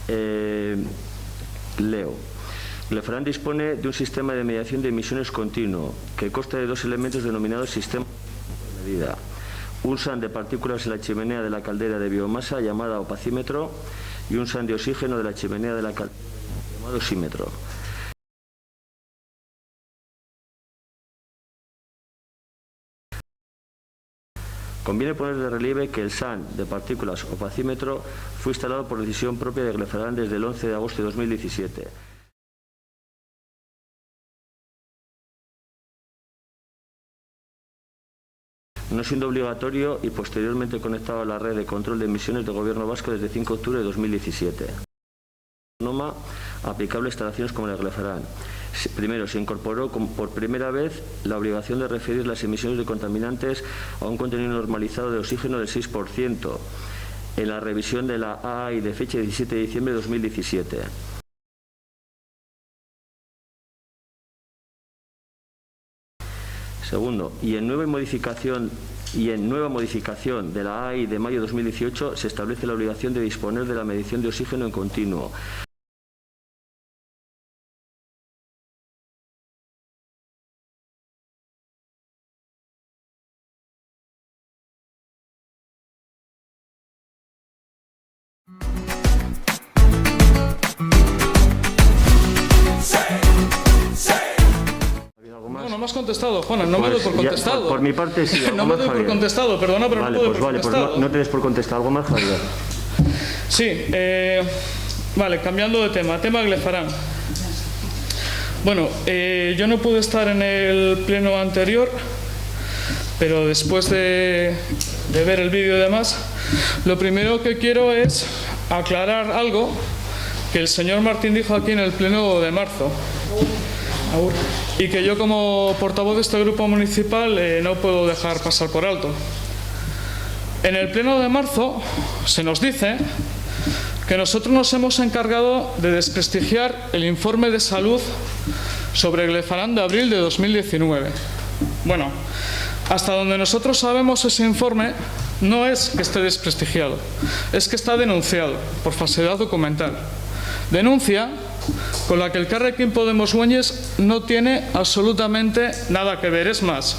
Leo. Glefaran dispone de un sistema de mediación de emisiones continuo que consta de dos elementos denominados sistema de medida. Un SAN de partículas en la chimenea de la caldera de biomasa llamada opacímetro y un SAN de oxígeno de la chimenea de la caldera llamado osímetro. Conviene poner de relieve que el SAN de partículas opacímetro fue instalado por decisión propia de Glefaran desde el 11 de agosto de 2017. No siendo obligatorio y posteriormente conectado a la red de control de emisiones del Gobierno vasco desde 5 de octubre de 2017. Norma aplicable a instalaciones como la Glefaran. Primero, se incorporó por primera vez la obligación de referir las emisiones de contaminantes a un contenido normalizado de oxígeno del 6% en la revisión de la AI de fecha 17 de diciembre de 2017. Segundo, y en nueva modificación de la AI de mayo de 2018 se establece la obligación de disponer de la medición de oxígeno en continuo. No me has contestado, Juana, no me doy por contestado. Por mi parte sí. No me doy por contestado, perdona, pero vale, no me doy por contestado. Pues no te des por contestado. ¿Algo más, Javier? Sí, vale, cambiando de tema Glefaran. Bueno, yo no pude estar en el pleno anterior, pero después de ver el vídeo y demás, lo primero que quiero es aclarar algo que el señor Martín dijo aquí en el pleno de marzo. Y que yo como portavoz de este grupo municipal no puedo dejar pasar por alto. En el pleno de marzo se nos dice que nosotros nos hemos encargado de desprestigiar el informe de salud sobre Glefaran de abril de 2019. Bueno, hasta donde nosotros sabemos, ese informe no es que esté desprestigiado, es que está denunciado por falsedad documental. Denuncia con la que el Elkarrekin Podemos Güeñes no tiene absolutamente nada que ver. Es más,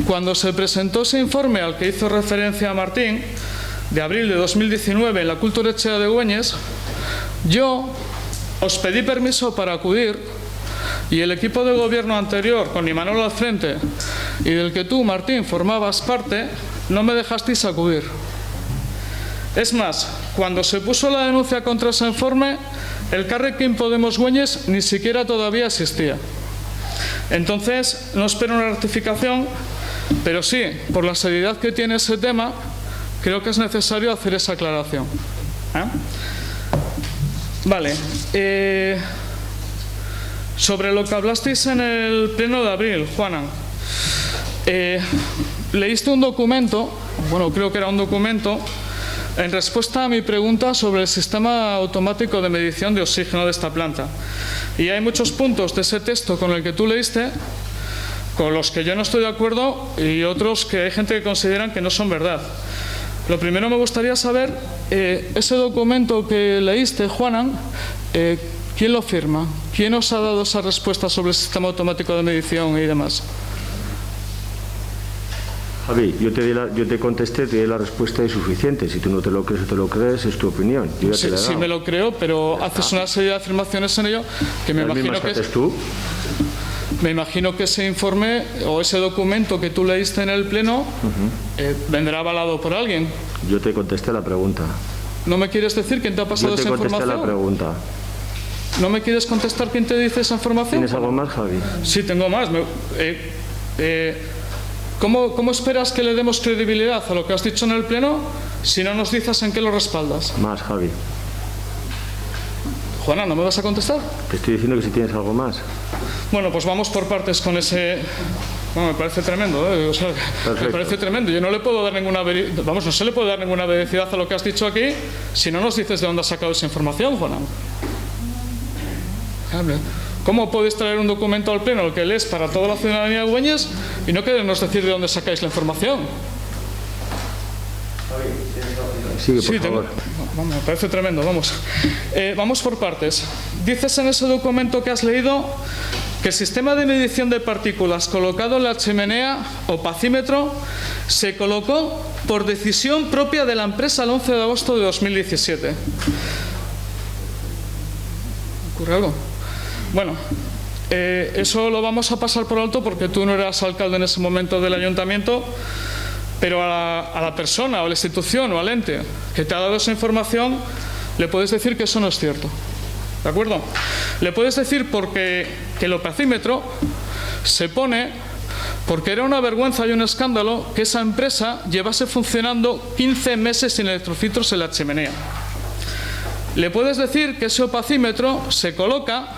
cuando se presentó ese informe al que hizo referencia Martín, de abril de 2019 en la Kulturetxea de Güeñes, yo os pedí permiso para acudir y el equipo de gobierno anterior, con Imanol al frente y del que tú, Martín, formabas parte, no me dejasteis acudir. Es más, cuando se puso la denuncia contra ese informe, el Elkarrekin Podemos Güeñes ni siquiera todavía existía. Entonces, no espero una rectificación, pero sí, por la seriedad que tiene ese tema, creo que es necesario hacer esa aclaración. Vale. Sobre lo que hablasteis en el pleno de abril, Juana, leíste un documento, bueno, creo que era un documento, en respuesta a mi pregunta sobre el sistema automático de medición de oxígeno de esta planta. Y hay muchos puntos de ese texto con el que tú leíste, con los que yo no estoy de acuerdo, y otros que hay gente que consideran que no son verdad. Lo primero me gustaría saber, ese documento que leíste, Juana, ¿quién lo firma? ¿Quién os ha dado esa respuesta sobre el sistema automático de medición y demás? Javi, yo te contesté, te di la respuesta insuficiente. Si tú no te lo crees o te lo crees, es tu opinión. Yo ya sí me lo creo, pero haces una serie de afirmaciones en ello que me imagino que... tú? Me imagino que ese informe o ese documento que tú leíste en el pleno vendrá avalado por alguien. Yo te contesté la pregunta. ¿No me quieres decir quién te ha pasado esa información? Yo te contesté la pregunta. ¿No me quieres contestar quién te dice esa información? ¿Tienes algo más, Javi? Sí, tengo más. ¿Cómo esperas que le demos credibilidad a lo que has dicho en el pleno si no nos dices en qué lo respaldas? Más, Javi. Juana, ¿no me vas a contestar? Te estoy diciendo que si tienes algo más. Bueno, pues vamos por partes con ese... Bueno, me parece tremendo, O sea, me parece tremendo. Yo no le puedo dar ninguna... Vamos, no se le puede dar ninguna veracidad a lo que has dicho aquí si no nos dices de dónde has sacado esa información, Juana. ¿Cómo podéis traer un documento al pleno, el que lees para toda la ciudadanía de Güeñes, y no querernos decir de dónde sacáis la información? Sigue, por favor. Vamos, me parece tremendo, vamos. Vamos por partes. Dices en ese documento que has leído que el sistema de medición de partículas colocado en la chimenea o pacímetro se colocó por decisión propia de la empresa el 11 de agosto de 2017. ¿Ocurre algo? Bueno, eso lo vamos a pasar por alto porque tú no eras alcalde en ese momento del ayuntamiento, pero a la persona o a la institución o al ente que te ha dado esa información le puedes decir que eso no es cierto. ¿De acuerdo? Le puedes decir porque que el opacímetro se pone porque era una vergüenza y un escándalo que esa empresa llevase funcionando 15 meses sin electrofiltros en la chimenea. Le puedes decir que ese opacímetro se coloca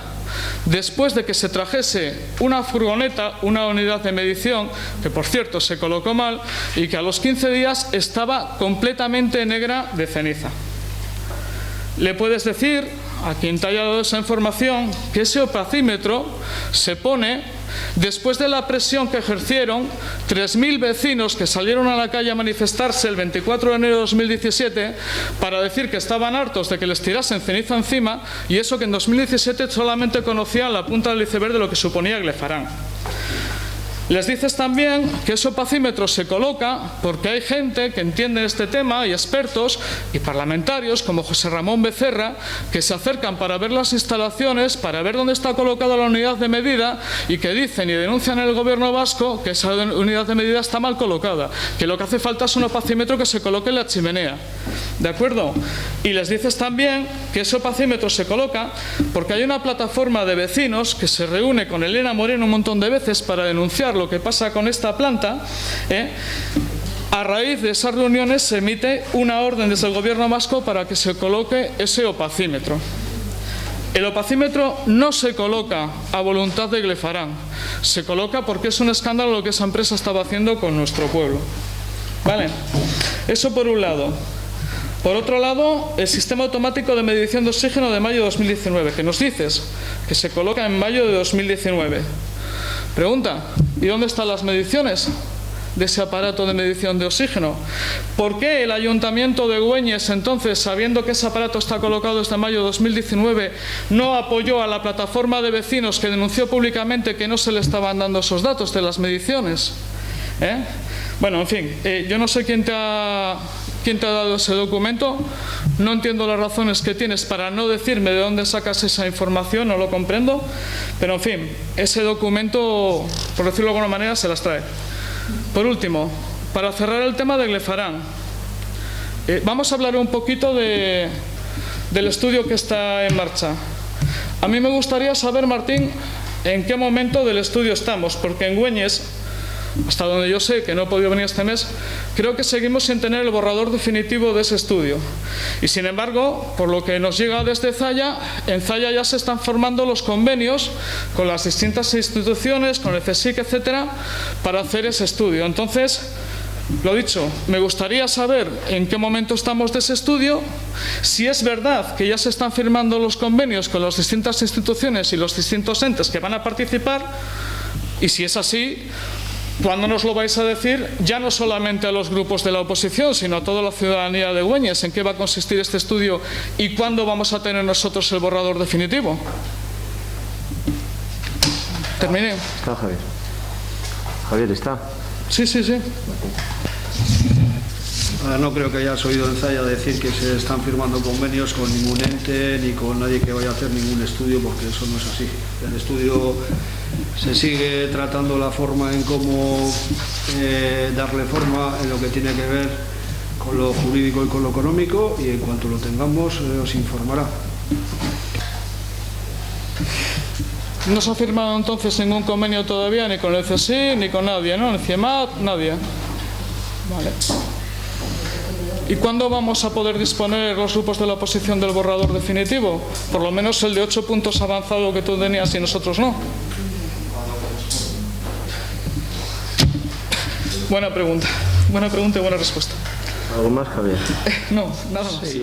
después de que se trajese una furgoneta, una unidad de medición, que por cierto se colocó mal y que a los 15 días estaba completamente negra de ceniza. Le puedes decir a quien te haya dado esa información que ese opacímetro se pone después de la presión que ejercieron 3.000 vecinos que salieron a la calle a manifestarse el 24 de enero de 2017 para decir que estaban hartos de que les tirasen ceniza encima, y eso que en 2017 solamente conocían la punta del iceberg de lo que suponía Glefarán. Les dices también que ese opacímetro se coloca porque hay gente que entiende este tema y expertos y parlamentarios como José Ramón Becerra que se acercan para ver las instalaciones, para ver dónde está colocada la unidad de medida y que dicen y denuncian en el gobierno vasco que esa unidad de medida está mal colocada, que lo que hace falta es un opacímetro que se coloque en la chimenea. ¿De acuerdo? Y les dices también que ese opacímetro se coloca porque hay una plataforma de vecinos que se reúne con Elena Moreno un montón de veces para denunciar lo que pasa con esta planta. A raíz de esas reuniones se emite una orden desde el gobierno vasco para que se coloque ese opacímetro. El opacímetro no se coloca a voluntad de Glefarán, se coloca porque es un escándalo lo que esa empresa estaba haciendo con nuestro pueblo. ¿Vale? Eso por un lado. Por otro lado, el sistema automático de medición de oxígeno de mayo de 2019, que nos dices que se coloca en mayo de 2019. Pregunta, ¿y dónde están las mediciones de ese aparato de medición de oxígeno? ¿Por qué el Ayuntamiento de Güeñes, entonces, sabiendo que ese aparato está colocado desde mayo de 2019, no apoyó a la plataforma de vecinos que denunció públicamente que no se le estaban dando esos datos de las mediciones? Bueno, en fin, yo no sé quién te ha dado ese documento, no entiendo las razones que tienes para no decirme de dónde sacas esa información, no lo comprendo, pero en fin, ese documento, por decirlo de alguna manera, se las trae. Por último, para cerrar el tema de Glefarán, vamos a hablar un poquito del estudio que está en marcha. A mí me gustaría saber, Martín, en qué momento del estudio estamos, porque en Güeñes, hasta donde yo sé, que no he podido venir este mes, creo que seguimos sin tener el borrador definitivo de ese estudio. Y sin embargo, por lo que nos llega desde Zalla, en Zalla ya se están formando los convenios con las distintas instituciones, con el CSIC, etcétera, para hacer ese estudio. Entonces, lo dicho, me gustaría saber en qué momento estamos de ese estudio, si es verdad que ya se están firmando los convenios con las distintas instituciones y los distintos entes que van a participar, y si es así, ¿cuándo nos lo vais a decir? Ya no solamente a los grupos de la oposición, sino a toda la ciudadanía de Güeñes, en qué va a consistir este estudio y cuándo vamos a tener nosotros el borrador definitivo. Terminé. Está Javier. Javier, ¿está? Sí, sí, sí. No creo que hayas oído en Zalla decir que se están firmando convenios con ningún ente ni con nadie que vaya a hacer ningún estudio, porque eso no es así. El estudio se sigue tratando la forma en cómo darle forma en lo que tiene que ver con lo jurídico y con lo económico, y en cuanto lo tengamos os informará. No se ha firmado entonces ningún convenio todavía, ni con el CSIC, ni con nadie, ¿no? Ni CIEMAT, nadie. Vale. ¿Y cuándo vamos a poder disponer los grupos de la oposición del borrador definitivo? Por lo menos el de 8 puntos avanzado que tú tenías y nosotros no. Buena pregunta y buena respuesta. ¿Algo más, Javier? No, nada más. Sí.